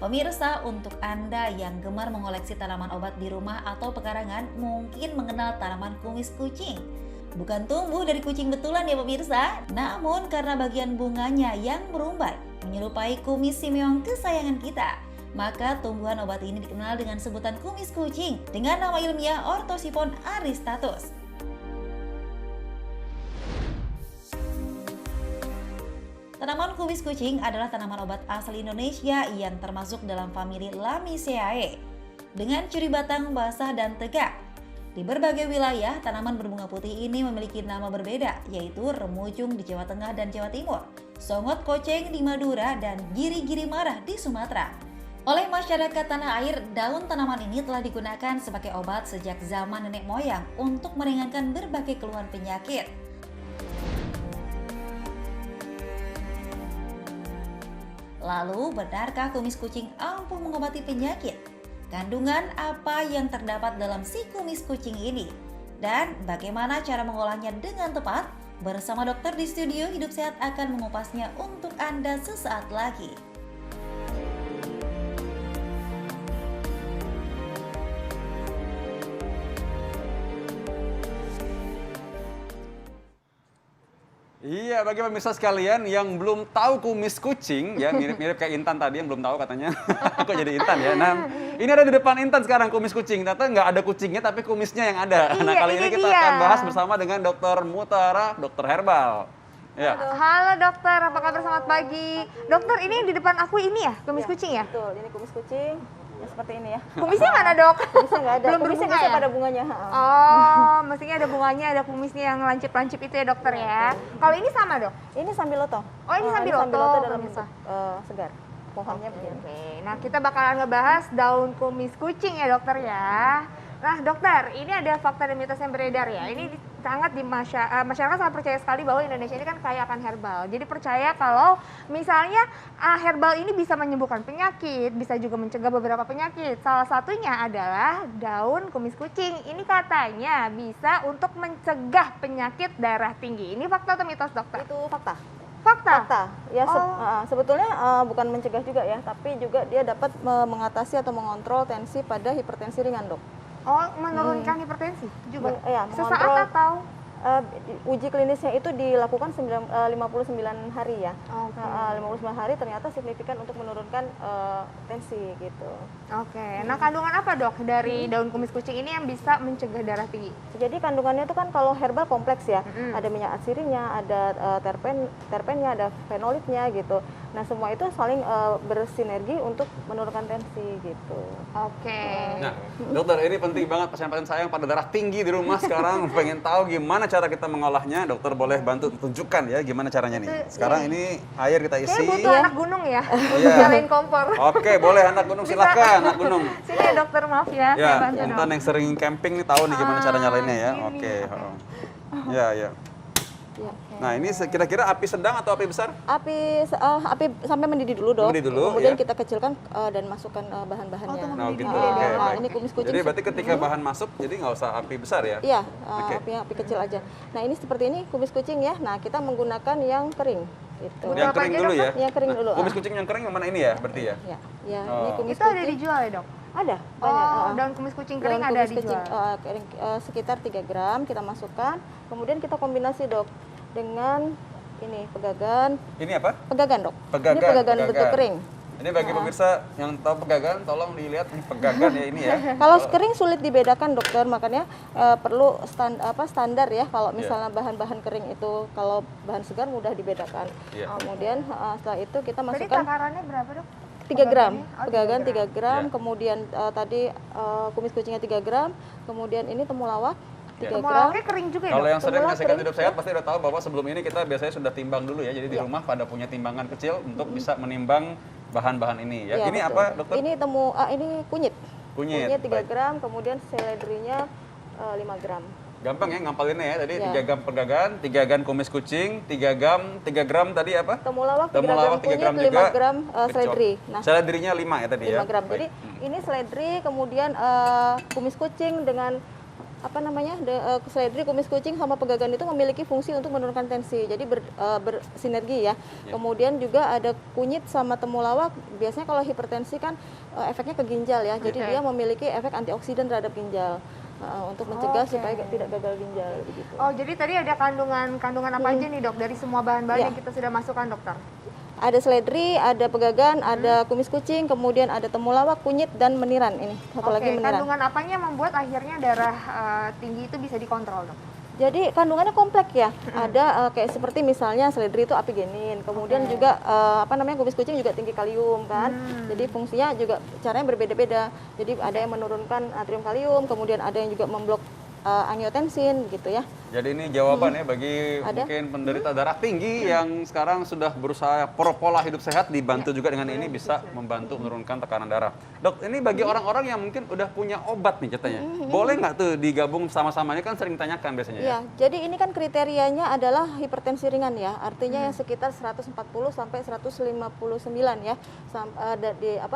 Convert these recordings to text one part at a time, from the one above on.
Pemirsa, untuk Anda yang gemar mengoleksi tanaman obat di rumah atau pekarangan mungkin mengenal tanaman kumis kucing. Bukan tumbuh dari kucing betulan ya pemirsa, namun karena bagian bunganya yang merumbai menyerupai kumis simeong kesayangan kita, maka tumbuhan obat ini dikenal dengan sebutan kumis kucing dengan nama ilmiah Orthosiphon aristatus. Tanaman kumis kucing adalah tanaman obat asli Indonesia yang termasuk dalam famili Lamiaceae dengan ciri batang basah dan tegak. Di berbagai wilayah, tanaman berbunga putih ini memiliki nama berbeda, yaitu remucung di Jawa Tengah dan Jawa Timur, songot koceng di Madura, dan giri-giri marah di Sumatera. Oleh masyarakat tanah air, daun tanaman ini telah digunakan sebagai obat sejak zaman nenek moyang untuk meringankan berbagai keluhan penyakit. Lalu, benarkah kumis kucing ampuh mengobati penyakit? Kandungan apa yang terdapat dalam si kumis kucing ini? Dan bagaimana cara mengolahnya dengan tepat? Bersama dokter di studio Hidup Sehat akan mengupasnya untuk Anda sesaat lagi. Iya, bagi pemirsa sekalian yang belum tahu kumis kucing, ya mirip-mirip kayak Intan tadi yang belum tahu katanya. Kok jadi Intan ya? Nah, ini ada di depan Intan sekarang kumis kucing. Ternyata nggak ada kucingnya, tapi kumisnya yang ada. Iya, nah, kali ini kita dia akan bahas bersama dengan Dokter Mutara, dokter herbal. Ya. Halo dokter, apa kabar? Selamat pagi. Dokter, ini di depan aku ini ya, kumis kucing ya? Betul, ini kumis kucing. Ya seperti ini ya. Kumisnya mana dok? Kumisnya nggak ada. Belum Kumisnya berbunga bisa ya? pada bunganya. Oh, mestinya ada bunganya, ada kumisnya yang lancip-lancip itu ya dokter ya. Kalau ini sama dok? Ini sambiloto. Oh ini sambiloto, sambiloto dalam pemirsa. bentuk segar. Pohonnya begini. Oke, nah kita bakalan ngebahas daun kumis kucing ya dokter ya. Nah dokter, ini ada fakta dan mitos yang beredar ya. Ini sangat di masyarakat sangat percaya sekali bahwa Indonesia ini kan kaya akan herbal. Jadi percaya kalau misalnya herbal ini bisa menyembuhkan penyakit, bisa juga mencegah beberapa penyakit. Salah satunya adalah daun kumis kucing. Ini katanya bisa untuk mencegah penyakit darah tinggi. Ini fakta atau mitos dokter? Itu fakta. Fakta. Fakta. Ya sebetulnya bukan mencegah juga ya, tapi juga dia dapat mengatasi atau mengontrol tensi pada hipertensi ringan, Dok. Oh, menurunkan hipertensi juga? Ya, Sesaat atau? Uji klinisnya itu dilakukan 59 hari ya. Oke. 59 hari ternyata signifikan untuk menurunkan tensi gitu. Oke. Nah, kandungan apa dok dari daun kumis kucing ini yang bisa mencegah darah tinggi? Jadi kandungannya itu kan kalau herbal kompleks ya. Ada minyak atsirinya, ada terpennya, ada fenolitnya gitu. Nah, semua itu saling bersinergi untuk menurunkan tensi gitu. Oke. Nah, dokter, ini penting banget pasien-pasien saya yang pada darah tinggi di rumah sekarang pengen tahu gimana cara kita mengolahnya. Dokter boleh bantu tunjukkan ya gimana caranya nih. Sekarang ini air kita isi. Kayaknya butuh anak gunung ya, Iya. nyalain kompor. Oke, boleh anak gunung, silahkan anak gunung. Sini ya dokter, maaf ya, Ya, saya bantu Intan dong. yang sering camping nih tahu nih gimana cara nyalainnya ya. gini. Oke. Ya, ya. Nah, ini kira-kira api sedang atau api besar? Api sampai mendidih dulu, Dok. Mendidih dulu, Kemudian ya. kita kecilkan dan masukkan bahan-bahannya. tunggu Nah, mendidih gitu. dulu ya, Oke, Dok. baik. Ini kumis kucing. Jadi berarti ketika bahan masuk, jadi nggak usah api besar ya? Iya, Oke. api kecil aja. Nah, ini seperti ini kumis kucing ya. Nah, kita menggunakan yang kering gitu. Yang Apa kering aja, dulu ya? Yang kering dulu. Kumis kucing yang kering yang mana ini ya? Berarti ya? Ya, ya. Oh. Ini kumis Itu ada kucing. dijual ya dok? Ada, banyak. Oh, daun kumis kucing kering Daun ada kumis kucing, dijual? kering, sekitar 3 gram kita masukkan. Kemudian kita kombinasi, Dok, dengan ini pegagan. Ini apa? Pegagan, Dok. Pegagan, Ini pegagan pegagan. bentuk kering. Ini bagi pemirsa yang tahu pegagan, tolong dilihat ini pegagan ya ini ya. Kalau kering sulit dibedakan, dokter, makanya perlu standar ya. Kalau misalnya bahan-bahan kering itu, kalau bahan segar mudah dibedakan. Iya. Kemudian setelah itu kita Tadi masukkan takarannya berapa dok? 3 gram, Oh, pegagan 3 3 gram, Ya. kemudian tadi kumis kucingnya 3 gram, kemudian ini temulawak 3 gram. Temulawaknya kering juga ya Kalau dok? yang sering Temulawak menyaksikan kering. hidup sehat pasti udah tahu bahwa sebelum ini kita biasanya sudah timbang dulu ya. Jadi di Iya. rumah pada punya timbangan kecil untuk bisa menimbang bahan-bahan ini ya. Iya, Ini betul. apa, dokter? Ini ini kunyit. Kunyit. 3 Baik. gram, kemudian seledrinya 5 gram. Gampang ya ngampalinnya ya. Tadi Ya. 3 gram pegagan, 3 gram kumis kucing, 3 gram tadi apa? Temulawak 3 gram Temulawak 3 kunyit, gram 5 juga. gram seledri. Nah, Seledrinya 5 ya tadi 5 ya. gram. Baik. Jadi ini seledri, kemudian kumis kucing dengan seledri, kumis kucing sama pegagan itu memiliki fungsi untuk menurunkan tensi. Jadi bersinergi ya. Kemudian juga ada kunyit sama temulawak. Biasanya kalau hipertensi kan efeknya ke ginjal ya. Jadi dia memiliki efek antioksidan terhadap ginjal. Untuk mencegah supaya tidak gagal ginjal begitu. Oh, jadi tadi ada kandungan apa aja nih, Dok, dari semua bahan-bahan yang kita sudah masukkan, dokter? Ada seledri, ada pegagan, ada kumis kucing, kemudian ada temulawak, kunyit, dan meniran. Ini satu lagi meniran. Kandungan apanya membuat akhirnya darah tinggi itu bisa dikontrol, Dok? Jadi kandungannya kompleks ya. Ada kayak seperti misalnya seledri itu apigenin, kemudian juga kumis kucing juga tinggi kalium kan. Jadi fungsinya juga caranya berbeda-beda. Jadi ada yang menurunkan natrium kalium, kemudian ada yang juga memblok angiotensin gitu ya. Jadi ini jawabannya bagi mungkin penderita darah tinggi yang sekarang sudah berusaha pola hidup sehat, dibantu juga dengan ini bisa membantu menurunkan tekanan darah. Dok, ini bagi orang-orang yang mungkin udah punya obat nih katanya, boleh nggak tuh digabung sama-sama? Ini kan sering ditanyakan biasanya ya. Jadi ini kan kriterianya adalah hipertensi ringan ya, artinya yang sekitar 140 sampai 159 ya,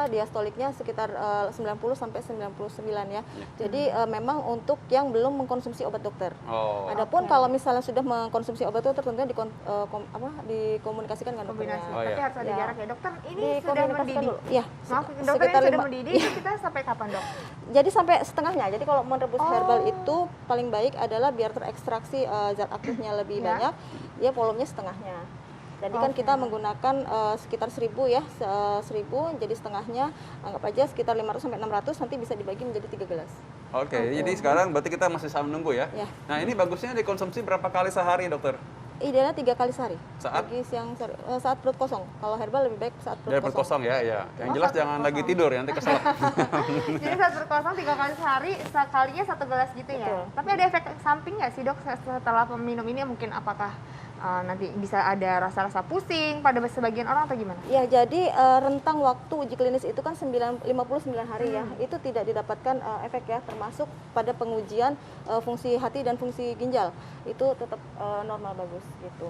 diastoliknya sekitar 90 sampai 99 ya. Jadi memang untuk yang belum mengkonsumsi obat dokter. Adapun kalau misalnya sudah mengkonsumsi obat dokter tentunya dikomunikasikan dengan dokternya. Tapi harus ada jarak ya, dokter. Ini sudah Dikomunikasikan mendidih. dulu. Ya, Maaf, dokter sekitar ini sudah 5 mendidih. Itu kita sampai kapan, Dok? Jadi sampai setengahnya. Jadi kalau merebus herbal itu paling baik adalah biar terekstraksi zat aktifnya lebih banyak, ya volumenya setengahnya. Jadi kan kita menggunakan sekitar 1000 ya, 1000 jadi setengahnya anggap aja sekitar 500 sampai 600, nanti bisa dibagi menjadi 3 gelas. Oke, jadi sekarang berarti kita masih sambil nunggu ya. Nah, ini bagusnya dikonsumsi berapa kali sehari, dokter? Idealnya 3 kali sehari. Saat? Pagi, siang, sore, saat perut kosong. Kalau herbal lebih baik saat perut Perut kosong ya. Yang jelas jangan lagi tidur ya, nanti keselak. Jadi saat berkosong 3 kali sehari, sekalinya 1 gelas gitu ya. Tapi ada efek samping nggak sih, Dok, setelah minum ini? Mungkin apakah nanti bisa ada rasa-rasa pusing pada sebagian orang atau gimana? Ya, jadi rentang waktu uji klinis itu kan 59 hari ya. Itu tidak didapatkan efek ya, termasuk pada pengujian fungsi hati dan fungsi ginjal. Itu tetap normal bagus gitu.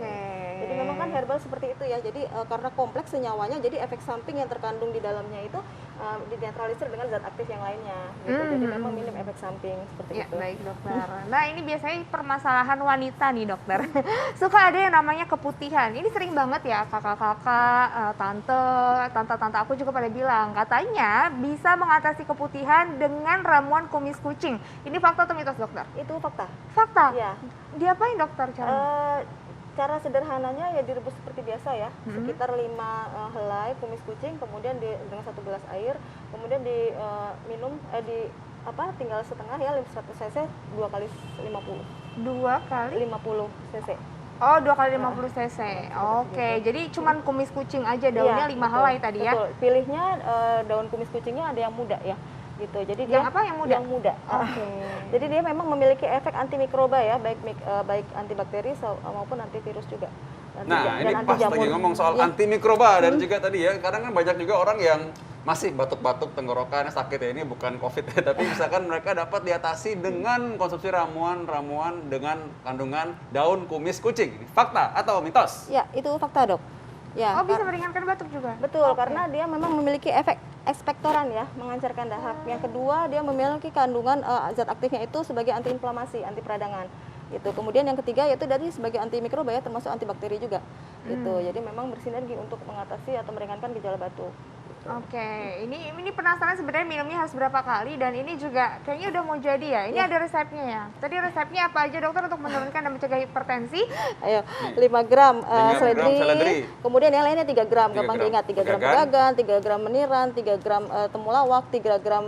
Jadi memang kan herbal seperti itu ya. Jadi karena kompleks senyawanya, jadi efek samping yang terkandung di dalamnya itu dinetralisir dengan zat aktif yang lainnya gitu. Jadi memang minim efek samping seperti itu. Baik, dokter. Nah, ini biasanya permasalahan wanita nih, dokter. Suka ada yang namanya keputihan. Ini sering banget ya, kakak-kakak, tante-tante aku juga pada bilang katanya bisa mengatasi keputihan dengan ramuan kumis kucing. Ini fakta atau mitos, dokter? Itu fakta. Fakta? Ya. Diapain, dokter, caranya? Cara sederhananya ya direbus seperti biasa ya, sekitar 5 helai kumis kucing, kemudian dengan 1 gelas air, kemudian diminum tinggal setengah ya, 100 cc 2 kali 50. 2 kali? 50 cc. Oh, 2 kali 50 cc. Oke, jadi cuman kumis kucing aja, daunnya 5 helai tadi ya? Betul. Pilihnya daun kumis kucingnya ada yang muda ya. Gitu. Jadi yang apa yang muda? Yang muda. Jadi dia memang memiliki efek antimikroba ya, baik antibakteri maupun antivirus juga. Nah, ini pas lagi ngomong soal antimikroba dan juga tadi ya, kadang kan banyak juga orang yang masih batuk-batuk, tenggorokannya sakit ya, ini bukan COVID ya, tapi misalkan mereka dapat diatasi dengan konsumsi ramuan dengan kandungan daun kumis kucing. Fakta atau mitos? Ya, itu fakta, Dok. Ya, bisa meringankan batuk juga? Betul, karena dia memang memiliki efek ekspektoran ya, mengancarkan dahak. Yang kedua, dia memiliki kandungan zat aktifnya itu sebagai antiinflamasi, anti peradangan. Gitu. Kemudian yang ketiga yaitu dari sebagai antimikroba ya, termasuk antibakteri juga. Gitu. Jadi memang bersinergi untuk mengatasi atau meringankan gejala batuk. Oke, ini penasaran sebenarnya minumnya harus berapa kali, dan ini juga kayaknya udah mau jadi ya. Ini ada resepnya ya. Tadi resepnya apa aja, dokter, untuk menurunkan dan mencegah hipertensi? Ayo, 5 gram seledri. Kemudian yang lainnya 3 gram, gampang diingat. 3 gram pegagan, 3 gram meniran, 3 gram temulawak, 3 gram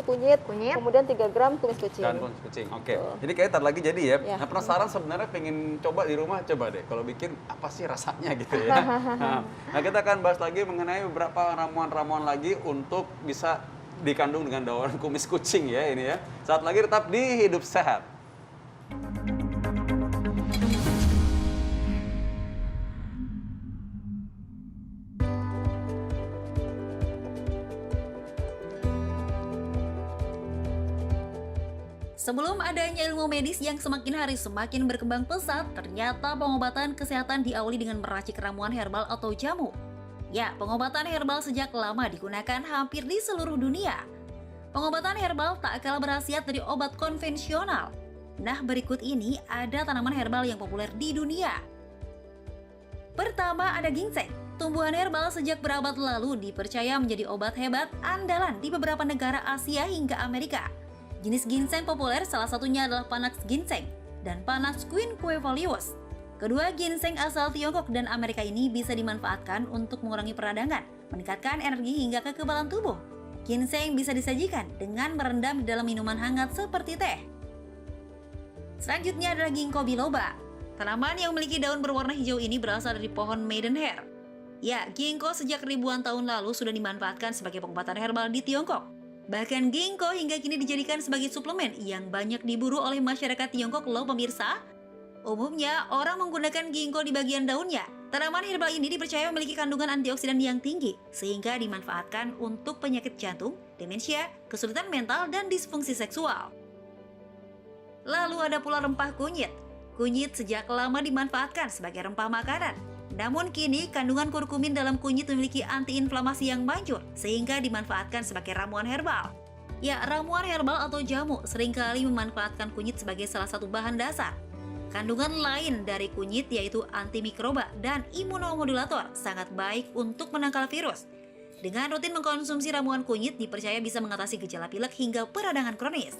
kunyit, kemudian 3 gram kumis kucing. Dan kumis kucing. Oke. Jadi kayak tadi lagi jadi ya. Nah, penasaran sebenarnya pengen coba di rumah, coba deh kalau bikin apa sih rasanya gitu ya. Nah, kita akan bahas lagi mengenai beberapa ramuan-ramuan lagi untuk bisa dikandung dengan daun kumis kucing ya ini ya. Saat lagi tetap di Hidup Sehat. Sebelum adanya ilmu medis yang semakin hari semakin berkembang pesat, ternyata pengobatan kesehatan diawali dengan meracik ramuan herbal atau jamu. Ya, pengobatan herbal sejak lama digunakan hampir di seluruh dunia. Pengobatan herbal tak kalah berkhasiat dari obat konvensional. Nah, berikut ini ada tanaman herbal yang populer di dunia. Pertama ada ginseng. Tumbuhan herbal sejak berabad lalu dipercaya menjadi obat hebat andalan di beberapa negara Asia hingga Amerika. Jenis ginseng populer salah satunya adalah Panax ginseng dan Panax quinquefolius. Kedua ginseng asal Tiongkok dan Amerika ini bisa dimanfaatkan untuk mengurangi peradangan, meningkatkan energi hingga kekebalan tubuh. Ginseng bisa disajikan dengan merendam di dalam minuman hangat seperti teh. Selanjutnya adalah ginkgo biloba. Tanaman yang memiliki daun berwarna hijau ini berasal dari pohon maidenhair. Ya, ginkgo sejak ribuan tahun lalu sudah dimanfaatkan sebagai pengobatan herbal di Tiongkok. Bahkan ginkgo hingga kini dijadikan sebagai suplemen yang banyak diburu oleh masyarakat Tiongkok loh pemirsa. Umumnya, orang menggunakan ginkgo di bagian daunnya. Tanaman herbal ini dipercaya memiliki kandungan antioksidan yang tinggi, sehingga dimanfaatkan untuk penyakit jantung, demensia, kesulitan mental, dan disfungsi seksual. Lalu ada pula rempah kunyit. Kunyit sejak lama dimanfaatkan sebagai rempah makanan. Namun kini, kandungan kurkumin dalam kunyit memiliki antiinflamasi yang manjur, sehingga dimanfaatkan sebagai ramuan herbal. Ya, ramuan herbal atau jamu seringkali memanfaatkan kunyit sebagai salah satu bahan dasar. Kandungan lain dari kunyit yaitu antimikroba dan imunomodulator sangat baik untuk menangkal virus. Dengan rutin mengkonsumsi ramuan kunyit dipercaya bisa mengatasi gejala pilek hingga peradangan kronis.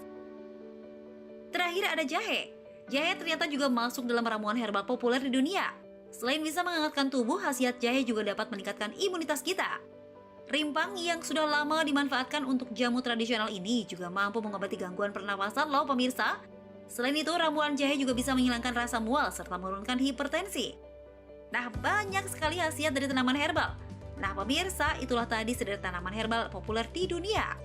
Terakhir ada jahe. Jahe ternyata juga masuk dalam ramuan herbal populer di dunia. Selain bisa menghangatkan tubuh, khasiat jahe juga dapat meningkatkan imunitas kita. Rimpang yang sudah lama dimanfaatkan untuk jamu tradisional ini juga mampu mengobati gangguan pernapasan loh pemirsa. Selain itu, ramuan jahe juga bisa menghilangkan rasa mual serta menurunkan hipertensi. Nah, banyak sekali khasiat dari tanaman herbal. Nah, pemirsa, itulah tadi sederet tanaman herbal populer di dunia.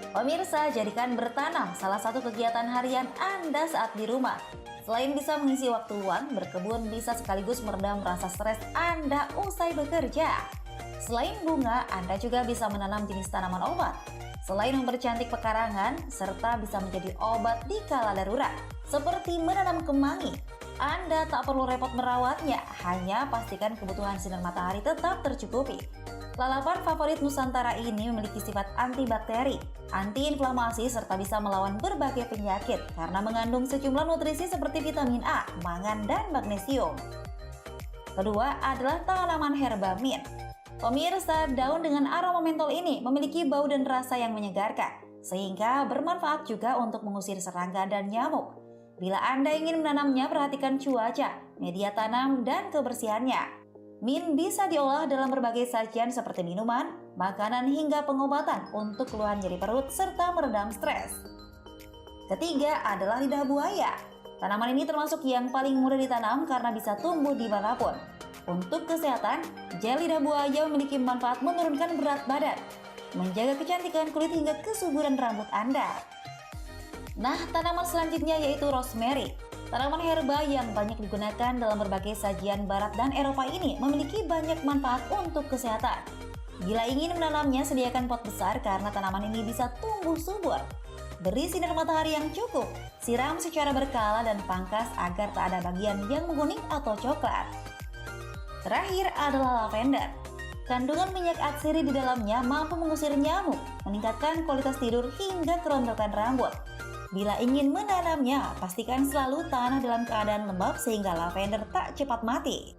Pemirsa, jadikan bertanam salah satu kegiatan harian Anda saat di rumah. Selain bisa mengisi waktu luang, berkebun bisa sekaligus meredam rasa stres Anda usai bekerja. Selain bunga, Anda juga bisa menanam jenis tanaman obat. Selain mempercantik pekarangan, serta bisa menjadi obat di kala darurat, seperti menanam kemangi. Anda tak perlu repot merawatnya, hanya pastikan kebutuhan sinar matahari tetap tercukupi. Lalapan favorit Nusantara ini memiliki sifat antibakteri, antiinflamasi, serta bisa melawan berbagai penyakit karena mengandung sejumlah nutrisi seperti vitamin A, mangan, dan magnesium. Kedua adalah tanaman herba mint. Pemirsa, daun dengan aroma mentol ini memiliki bau dan rasa yang menyegarkan, sehingga bermanfaat juga untuk mengusir serangga dan nyamuk. Bila Anda ingin menanamnya, perhatikan cuaca, media tanam, dan kebersihannya. Mint bisa diolah dalam berbagai sajian seperti minuman, makanan, hingga pengobatan untuk keluhan nyeri perut serta meredam stres. Ketiga adalah lidah buaya. Tanaman ini termasuk yang paling mudah ditanam karena bisa tumbuh dimanapun. Untuk kesehatan, gel lidah buaya memiliki manfaat menurunkan berat badan, menjaga kecantikan kulit hingga kesuburan rambut Anda. Nah, tanaman selanjutnya yaitu rosemary. Tanaman herba yang banyak digunakan dalam berbagai sajian barat dan Eropa ini memiliki banyak manfaat untuk kesehatan. Bila ingin menanamnya, sediakan pot besar karena tanaman ini bisa tumbuh subur. Beri sinar matahari yang cukup, siram secara berkala dan pangkas agar tak ada bagian yang menguning atau coklat. Terakhir adalah lavender. Kandungan minyak atsiri di dalamnya mampu mengusir nyamuk, meningkatkan kualitas tidur hingga kerontokan rambut. Bila ingin menanamnya, pastikan selalu tanah dalam keadaan lembab sehingga lavender tak cepat mati.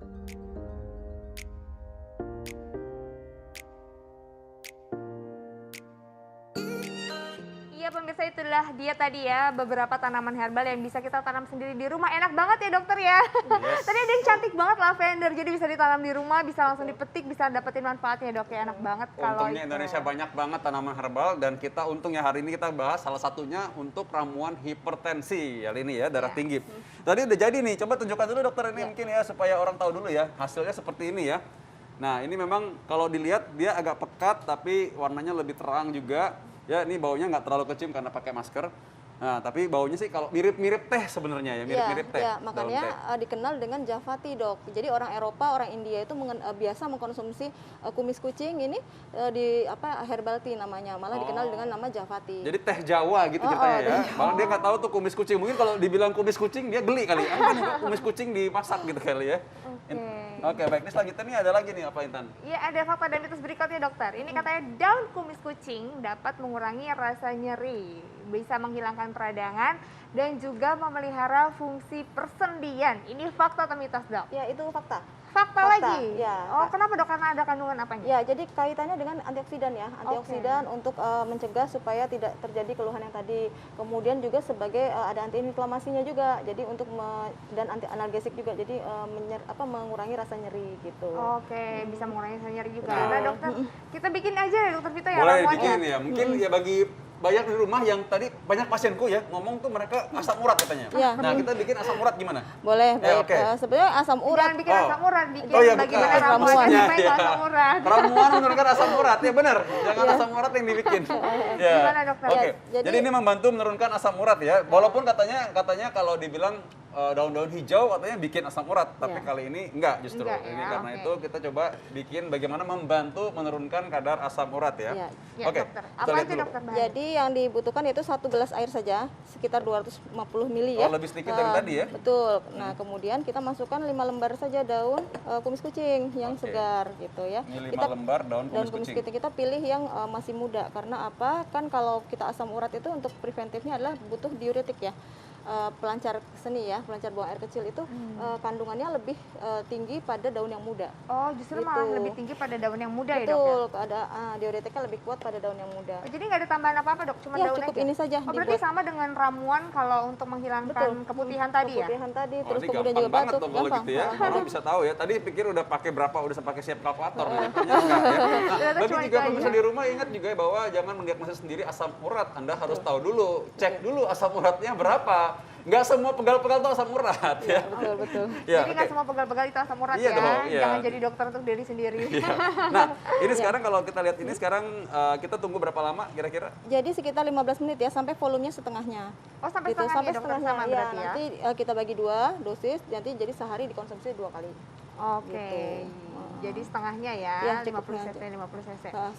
Iya pemirsa, itulah dia tadi ya beberapa tanaman herbal yang bisa kita tanam sendiri di rumah. Enak banget ya dokter ya. Yes. Tadi ada yang cantik banget lavender, jadi bisa ditanam di rumah, bisa langsung dipetik, bisa dapetin manfaatnya dok ya. Enak banget kalau Untungnya itu. Indonesia banyak banget tanaman herbal dan kita untungnya hari ini kita bahas salah satunya untuk ramuan hipertensi kali ini ya, darah Iya. tinggi. Tadi udah jadi nih, coba tunjukkan dulu dokter ini mungkin ya supaya orang tahu dulu ya hasilnya seperti ini ya. Nah ini memang kalau dilihat dia agak pekat tapi warnanya lebih terang juga. Ya ini baunya nggak terlalu kecium karena pakai masker. Nah, tapi baunya sih kalau mirip-mirip teh sebenarnya ya, mirip-mirip teh. Ya, daun makanya teh. dikenal dengan Java tea, Dok. Jadi orang Eropa, orang India itu biasa mengkonsumsi kumis kucing ini di herbal tea namanya, malah dikenal dengan nama Java tea. Jadi teh Jawa gitu ceritanya ya. teh Malah dia nggak tahu tuh kumis kucing. Mungkin kalau dibilang kumis kucing dia geli kali. Apa nih kumis kucing dimasak gitu kali ya. Oke, baik. Ini selanjutnya nih ada lagi nih apa Intan? Iya, ada fakta dan mitos berikutnya dokter. Ini katanya daun kumis kucing dapat mengurangi rasa nyeri, bisa menghilangkan peradangan, dan juga memelihara fungsi persendian. Ini fakta atau mitos, Dok? Ya, itu fakta. Fakta lagi? Ya. Oh, kenapa, Dok? Karena ada kandungan apanya? Ya, jadi kaitannya dengan antioksidan ya. Antioksidan untuk mencegah supaya tidak terjadi keluhan yang tadi. Kemudian juga sebagai ada antiinflamasinya juga. Jadi untuk dan anti analgesik juga. Jadi mengurangi rasa nyeri gitu. Oke, bisa mengurangi rasa nyeri juga. Nah. Nah, dokter, kita bikin aja ya, Dokter Vito ya, Boleh ramuannya. dibikin ya. Mungkin ya bagi banyak di rumah yang tadi banyak pasienku ya ngomong tuh mereka asam urat katanya. Iya. Nah, kita bikin asam urat gimana? Boleh, baik. oke. Sebenarnya asam urat Jangan bikin asam urat, bikin Oh, iya, bagaimana bukan. ramuannya Ramuannya, supaya nggak asam urat. Ramuan menurunkan asam urat, ya benar. Jangan asam urat yang dibikin. Ya. Gimana, dokter? Oke. Ya, Jadi, jadi- ini membantu menurunkan asam urat ya. Walaupun katanya kalau dibilang daun-daun hijau katanya bikin asam urat, tapi Ya. kali ini enggak justru. Enggak Ini ya, karena oke. itu kita coba bikin bagaimana membantu menurunkan kadar asam urat ya. Ya. Ya, Oke. dokter. Kita Apa lihat aja, dulu. dokter? bahan? Jadi yang dibutuhkan itu 1 gelas air saja, sekitar 250 mili ya. Oh, lebih sedikit dari tadi ya? Betul. Nah, kemudian kita masukkan 5 lembar saja daun kumis kucing yang Oke. segar gitu ya. Ini 5 Kita lembar daun daun kumis kumis kucing. kita pilih yang masih muda karena apa? Kan kalau kita asam urat itu untuk preventifnya adalah butuh diuretik ya. Pelancar seni ya, pelancar buang air kecil itu kandungannya lebih tinggi pada daun yang muda. Oh, justru malah Gitu. lebih tinggi pada daun yang muda ya, Dok? Ya? Betul, ada diuretiknya lebih kuat pada daun yang muda. Oh, jadi nggak ada tambahan apa-apa, Dok? Cuma Ya, daun cukup aja? ini saja Oh, berarti dibuat. sama dengan ramuan kalau untuk menghilangkan keputihan tadi ya? Keputihan tadi, Oh, terus ini kemudian gampang juga banget batuk. dong kalau Gampang. gitu ya. Orang bisa tahu ya. Tadi pikir udah pakai berapa, udah pakai siap kalkulator. Ternyata enggak ya. Nah, Ternyata bagi cuma juga itu pemirsa aja. di rumah ingat juga bahwa jangan mendiagnosis sendiri asam urat. Anda harus tahu dulu, cek dulu asam uratnya berapa. Nggak semua pegal-pegal itu asam urat ya. Betul, betul. Ya, Jadi nggak oke. semua pegal-pegal itu asam urat Iya ya. dong, iya. Jangan jadi dokter untuk diri sendiri. Iya. Nah, ini sekarang kalau kita lihat ini sekarang kita tunggu berapa lama kira-kira? Jadi sekitar 15 menit ya sampai volumenya setengahnya. Oh, sampai Gitu, setengahnya sampai dokter setengahnya sama ya. berarti ya? Nanti kita bagi 2 dosis, nanti jadi sehari dikonsumsi 2 kali. Oke. Gitu. Jadi setengahnya ya, Ya, 50 cukupnya cc, 50 cc. Nah,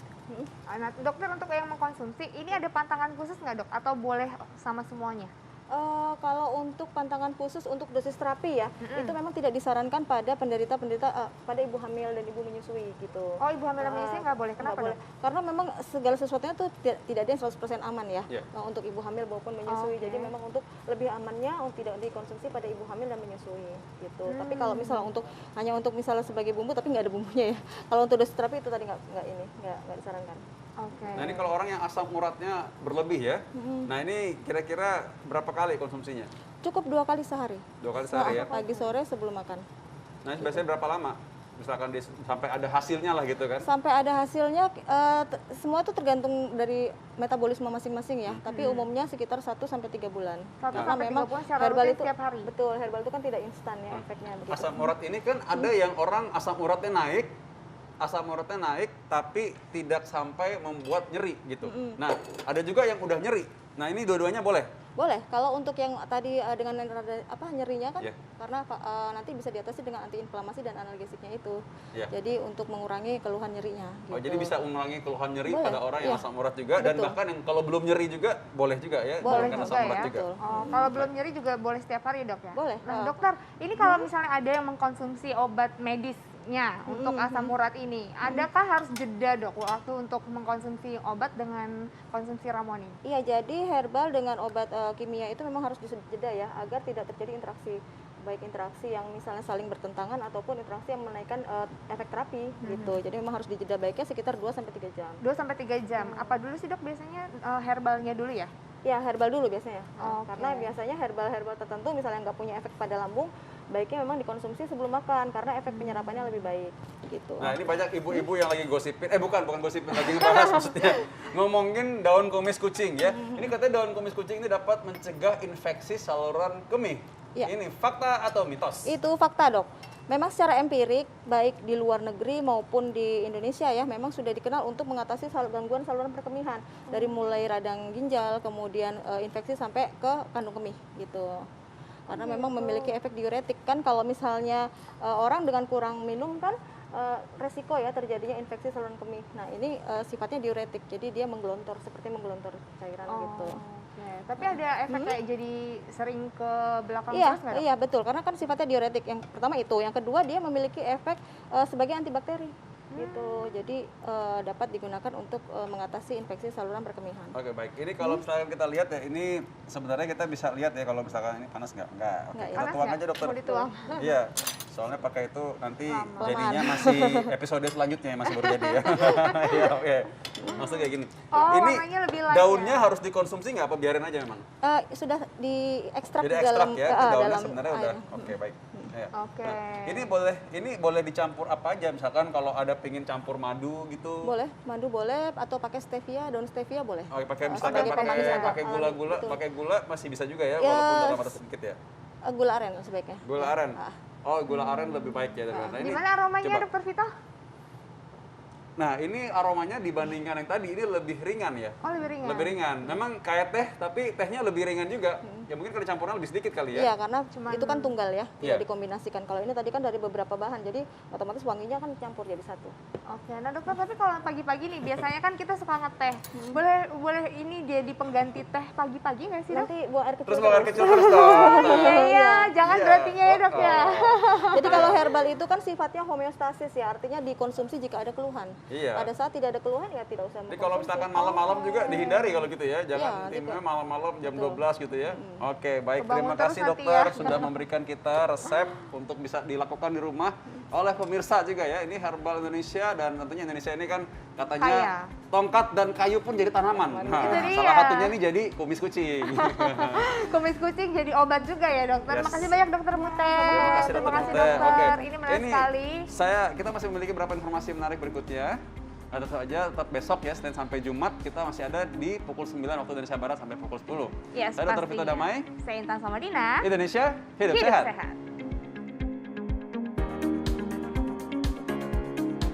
Nah, dokter untuk yang mengkonsumsi, ini ada pantangan khusus nggak, Dok? Atau boleh sama semuanya? kalau untuk pantangan khusus untuk dosis terapi ya, itu memang tidak disarankan pada penderita-penderita pada ibu hamil dan ibu menyusui gitu. Oh, ibu hamil dan menyusui nggak boleh? Nggak Kenapa, boleh. Dok? Karena memang segala sesuatunya tuh tidak ada yang 100% aman ya, Iya. untuk ibu hamil maupun menyusui. Oke. Jadi memang untuk lebih amannya tidak dikonsumsi pada ibu hamil dan menyusui gitu. Tapi kalau misalnya hanya untuk misalnya sebagai bumbu tapi nggak ada bumbunya ya. Kalau untuk dosis terapi itu tadi nggak disarankan. Oke. Nah, ini kalau orang yang asam uratnya berlebih ya. Nah, ini kira-kira berapa kali konsumsinya? Cukup 2 kali sehari. 2 kali sehari ya. Pagi sore sebelum makan. Nah, ini biasanya berapa lama? Misalkan sampai ada hasilnya lah gitu kan. Sampai ada hasilnya, semua itu tergantung dari metabolisme masing-masing ya. Tapi umumnya sekitar 1 sampai 3 bulan. 1 Karena sampai 3 memang bulan secara herbal rutin itu setiap hari? betul, herbal itu kan tidak instan ya efeknya begitu. Asam urat ini kan ada yang orang asam uratnya naik, tapi tidak sampai membuat nyeri gitu. Nah, ada juga yang udah nyeri. Nah, ini dua-duanya boleh. Boleh, kalau untuk yang tadi dengan nyerinya kan, Iya. karena nanti bisa diatasi dengan antiinflamasi dan analgesiknya itu. Iya. Jadi untuk mengurangi keluhan nyerinya. Oh, gitu. jadi bisa mengurangi keluhan nyeri Boleh, pada orang yang iya. asam urat juga dan Betul. bahkan yang kalau belum nyeri juga boleh juga ya, Boleh menurunkan juga asam urat ya? juga. Betul. Oh, kalau belum nyeri juga boleh setiap hari, Dok ya? Boleh. Nah, dokter, ini kalau misalnya ada yang mengkonsumsi obat medisnya untuk asam urat ini, adakah harus jeda, Dok, waktu untuk mengkonsumsi obat dengan konsumsi ramuan ini? Iya, jadi herbal dengan obat kimia itu memang harus dijeda ya, agar tidak terjadi interaksi, baik interaksi yang misalnya saling bertentangan ataupun interaksi yang menaikkan efek terapi gitu. Jadi memang harus dijeda baiknya sekitar 2 sampai 3 jam. 2 sampai 3 jam. Apa dulu sih, Dok, biasanya herbalnya dulu ya? Ya, herbal dulu biasanya. Oke. Karena biasanya herbal-herbal tertentu misalnya nggak punya efek pada lambung, baiknya memang dikonsumsi sebelum makan karena efek penyerapannya lebih baik gitu. Nah, ini banyak ibu-ibu yang lagi gosipin, bukan gosipin, lagi ngebahas maksudnya. Ngomongin daun kumis kucing ya. Ini katanya daun kumis kucing ini dapat mencegah infeksi saluran kemih. Ya. Ini fakta atau mitos? Itu fakta, Dok. Memang secara empirik, baik di luar negeri maupun di Indonesia ya, memang sudah dikenal untuk mengatasi gangguan saluran perkemihan. Dari mulai radang ginjal, kemudian infeksi sampai ke kandung kemih gitu. Karena memang memiliki efek diuretik. Kan kalau misalnya orang dengan kurang minum kan resiko ya terjadinya infeksi saluran kemih. Nah ini sifatnya diuretik, jadi dia menggelontor, seperti menggelontor cairan gitu. Oke. Tapi ada efek kayak jadi sering ke belakang Iya, terus nggak, Dok? iya betul. Karena kan sifatnya diuretik. Yang pertama itu, yang kedua dia memiliki efek sebagai antibakteri gitu. Jadi dapat digunakan untuk mengatasi infeksi saluran perkemihan. Oke, baik. Ini kalau misalkan kita lihat ya, ini sebenarnya kita bisa lihat ya kalau misalkan ini panas nggak? Enggak. Oke, Nggak ya. kita Panas tuang nggak? aja dokter. Mau dituang. Iya. Soalnya pakai itu nanti Lama. jadinya masih episode selanjutnya yang masih baru jadi ya. Iya, oke. Maksudnya kayak gini. Oh, ini warnanya lebih light daunnya ya? harus dikonsumsi nggak apa biarin aja memang? Sudah diekstrak Jadi di ekstrak dalam ya, itu daunnya dalam sebenarnya udah. air. Oke, baik. Ya. Oke. Nah, ini boleh dicampur apa aja? Misalkan kalau ada pingin campur madu gitu. Boleh, madu boleh, atau pakai stevia, daun stevia boleh. Oh, pakai Sebagai misalkan pemanis agak pakai alami, gula-gula, betul. pakai gula masih bisa juga ya, Ya, walaupun dalam ada sedikit ya. Gula aren sebaiknya. Gula aren. Ah. Oh, gula aren lebih baik ya daripada ini. Gimana aromanya, coba. Dokter Vito? Nah, ini aromanya dibandingkan yang tadi ini lebih ringan ya. Oh, lebih ringan. Lebih ringan. Memang kayak teh, tapi tehnya lebih ringan juga. Ya mungkin kalau campurnya lebih sedikit kali ya. Iya, karena Cuman- itu kan tunggal ya, Iya. tidak dikombinasikan. Kalau ini tadi kan dari beberapa bahan, jadi otomatis wanginya kan campur jadi satu. Oke, nah dokter, tapi kalau pagi-pagi nih biasanya kan kita suka ngeteh. Boleh ini jadi pengganti teh pagi-pagi nggak sih, Dok? Nanti buang air kecil. Terus buang air terus. kecil terus dong. Iya, jangan Iya. berartinya ya, Dok ya. Jadi kalau herbal itu kan sifatnya homeostasis ya, artinya dikonsumsi jika ada keluhan. Iya. Pada saat tidak ada keluhan ya tidak usah Jadi mengkonsumsi. kalau misalkan malam-malam juga dihindari kalau gitu ya. Jangan Iya, timnya betul. malam-malam jam Betul. 12 gitu ya. Oke, baik. Kebangun Terima terus kasih nanti dokter ya. sudah memberikan kita resep untuk bisa dilakukan di rumah oleh pemirsa juga ya. Ini herbal Indonesia dan tentunya Indonesia ini kan katanya Kaya. tongkat dan kayu pun jadi tanaman. Nah, Itu dia. salah satunya nih jadi kumis kucing. Kumis kucing jadi obat juga ya, Dokter. Yes. Makasih banyak, Dokter Mute. Terima kasih, Teh. Dokter. Oke. Ini menarik sekali. Kita masih memiliki beberapa informasi menarik berikutnya. Tentu saja tetap besok ya, Senin sampai Jumat kita masih ada di pukul 9 waktu Indonesia Barat sampai pukul 10. Yes, Saya Dr. Vito pastinya. Damai, Saya Intan Samadina. Indonesia hidup Hidup sehat. sehat.